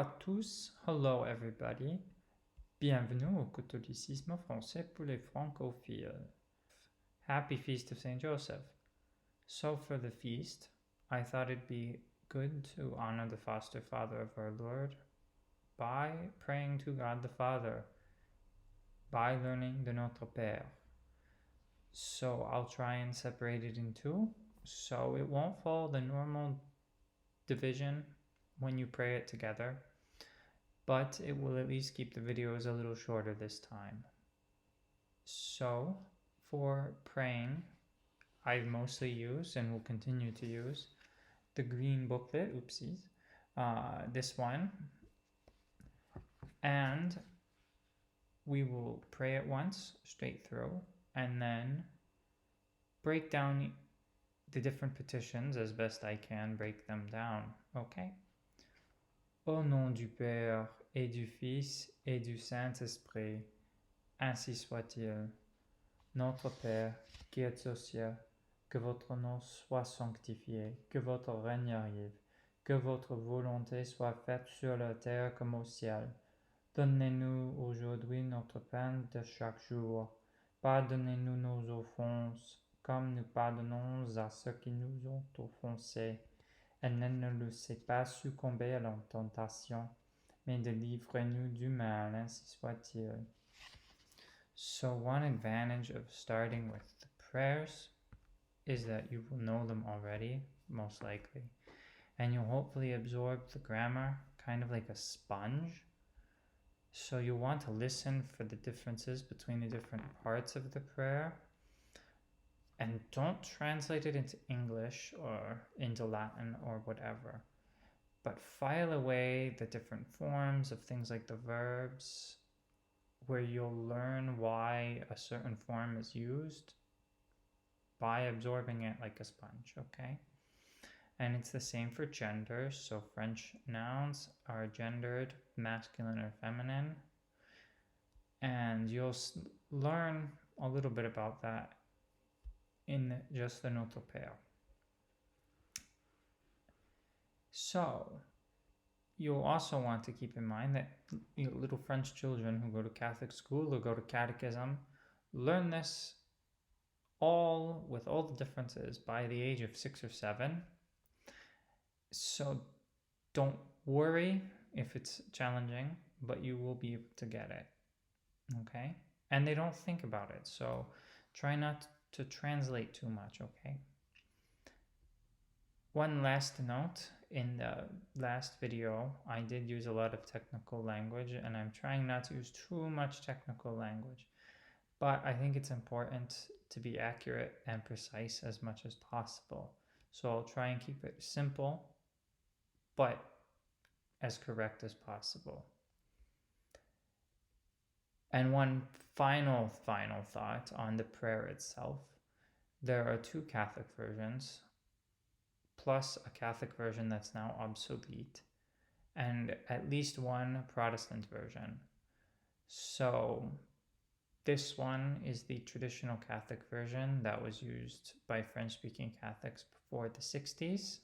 à tous, hello everybody. Bienvenue au catholicisme français pour les francophiles. Happy Feast of St. Joseph. So for the feast, I thought it'd be good to honor the foster father of our Lord by praying to God the Father, by learning the Notre Père. So I'll try and separate it in two, so it won't follow the normal division when you pray it together, but it will at least keep the videos a little shorter this time. So for praying, I mostly use and will continue to use the green booklet, oopsies, this one, and we will pray it once straight through and then break down the different petitions as best I can, break them down, okay? Au nom du Père et du Fils et du Saint-Esprit, ainsi soit-il. Notre Père, qui es aux cieux, que votre nom soit sanctifié, que votre règne arrive, que votre volonté soit faite sur la terre comme au ciel. Donnez-nous aujourd'hui notre pain de chaque jour. Pardonnez-nous nos offenses, comme nous pardonnons à ceux qui nous ont offensés. Et ne nous laissez pas succomber à la tentation, mais délivrez-nous du mal, ainsi soit-il. So one advantage of starting with the prayers is that you will know them already, most likely, and you'll hopefully absorb the grammar kind of like a sponge. So you want to listen for the differences between the different parts of the prayer, and don't translate it into English or into Latin or whatever, but file away the different forms of things like the verbs, where you'll learn why a certain form is used by absorbing it like a sponge, okay? And it's the same for genders. So French nouns are gendered, masculine or feminine. And you'll learn a little bit about that in just the Notre Père. So you'll also want to keep in mind that little French children who go to Catholic school or go to catechism learn this all with all the differences by the age of 6 or 7. So don't worry if it's challenging, but you will be able to get it, okay? And they don't think about it, so try not to translate too much, okay? One last note, in the last video, I did use a lot of technical language, and I'm trying not to use too much technical language, but I think it's important to be accurate and precise as much as possible. So I'll try and keep it simple, but as correct as possible. And one final thought on the prayer itself. There are 2 Catholic versions, plus a Catholic version that's now obsolete, and at least one Protestant version. So this one is the traditional Catholic version that was used by French-speaking Catholics before the 60s.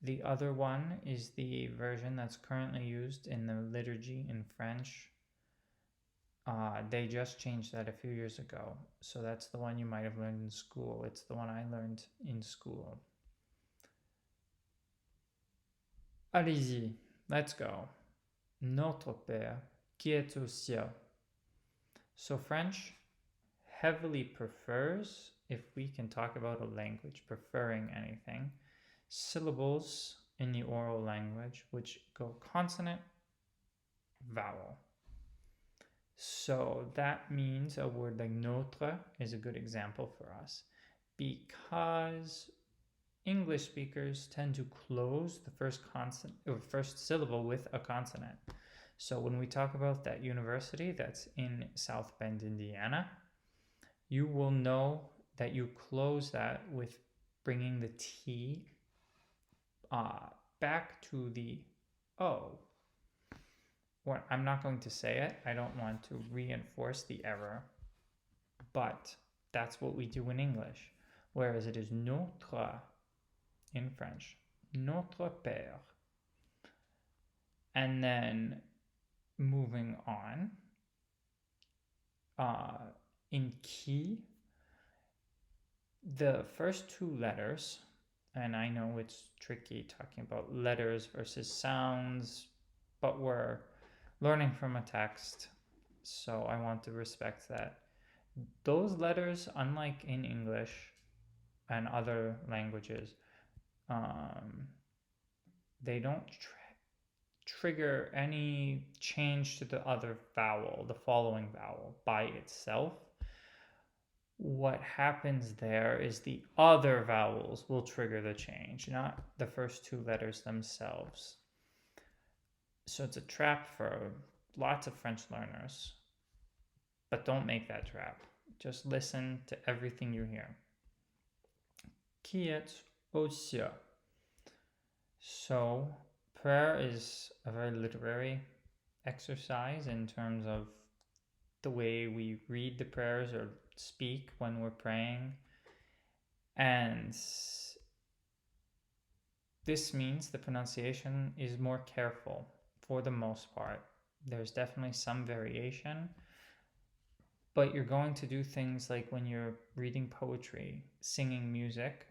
The other one is the version that's currently used in the liturgy in French. They just changed that a few years ago, so that's the one you might have learned in school. It's the one I learned in school. Allez-y, let's go. Notre Père, qui es aux cieux. So French heavily prefers, if we can talk about a language preferring anything, syllables in the oral language which go consonant, vowel. So that means a word like notre is a good example for us, because English speakers tend to close the first consonant or first syllable with a consonant. So when we talk about that university that's in South Bend, Indiana, you will know that you close that with bringing the T back to the O. Well, I'm not going to say it. I don't want to reinforce the error, but that's what we do in English, whereas it is notre in French. Notre Père. And then moving on, in qui, the first two letters, and I know it's tricky talking about letters versus sounds, but we're learning from a text, so I want to respect that. Those letters, unlike in English and other languages, they don't trigger any change to the other vowel, the following vowel, by itself. What happens there is the other vowels will trigger the change, not the first two letters themselves. So it's a trap for lots of French learners, but don't make that trap. Just listen to everything you hear. Qui est aux cieux? So prayer is a very literary exercise in terms of the way we read the prayers or speak when we're praying. And this means the pronunciation is more careful for the most part. There's definitely some variation, but you're going to do things like when you're reading poetry, singing music,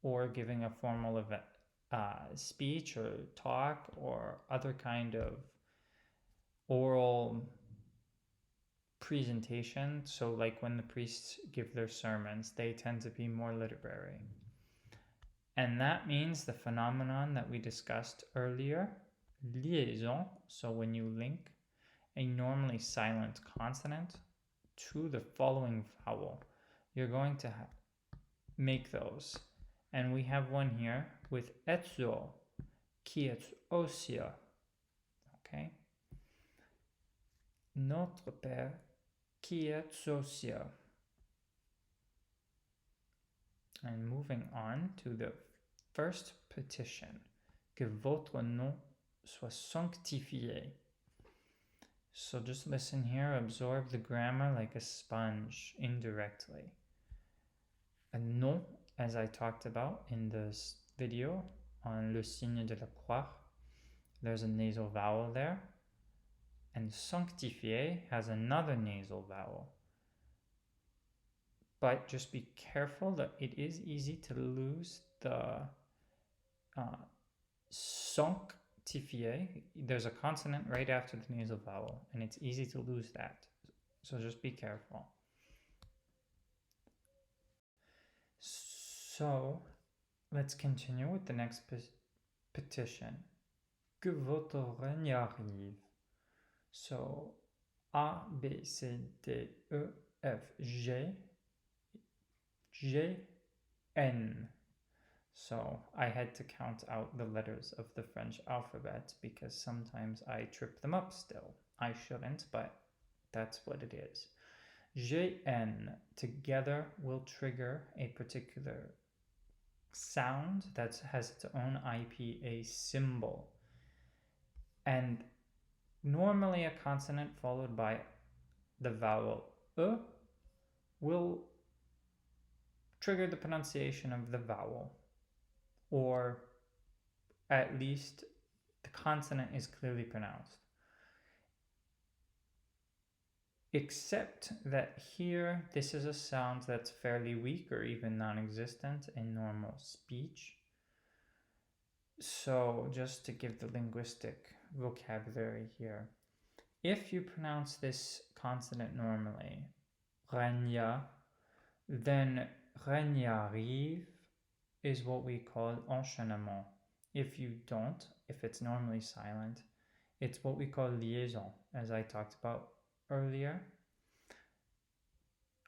or giving a formal event, speech or talk or other kind of oral presentation. So like when the priests give their sermons, they tend to be more literary. And that means the phenomenon that we discussed earlier, liaison, so when you link a normally silent consonant to the following vowel, you're going to make those. And we have one here with etzo, qui est aux cieux. Okay? Notre Père, qui est aux cieux. And moving on to the first petition, que votre nom soit sanctifié. So just listen here, absorb the grammar like a sponge indirectly. A nom, as I talked about in this video on le signe de la croix, there's a nasal vowel there. And sanctifié has another nasal vowel. But just be careful that it is easy to lose the sanctifié. There's a consonant right after the nasal vowel, and it's easy to lose that. So just be careful. So let's continue with the next petition. Que votre règne arrive. So A, B, C, D, E, F, G, J, N. So I had to count out the letters of the French alphabet because sometimes I trip them up still. I shouldn't, but that's what it is. JN together will trigger a particular sound that has its own IPA symbol. And normally a consonant followed by the vowel E will trigger the pronunciation of the vowel, or at least the consonant is clearly pronounced. Except that here, this is a sound that's fairly weak or even non-existent in normal speech. So just to give the linguistic vocabulary here, if you pronounce this consonant normally, régna, then règne arrive is what we call enchaînement. If you don't, if it's normally silent, it's what we call liaison, as I talked about earlier.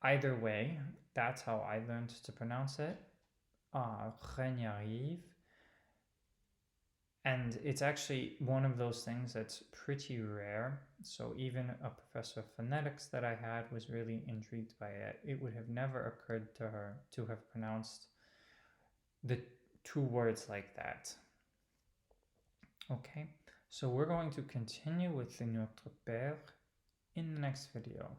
Either way, that's how I learned to pronounce it. Règne arrive. And it's actually one of those things that's pretty rare. So even a professor of phonetics that I had was really intrigued by it. It would have never occurred to her to have pronounced the two words like that. Okay, so we're going to continue with the Notre Père in the next video.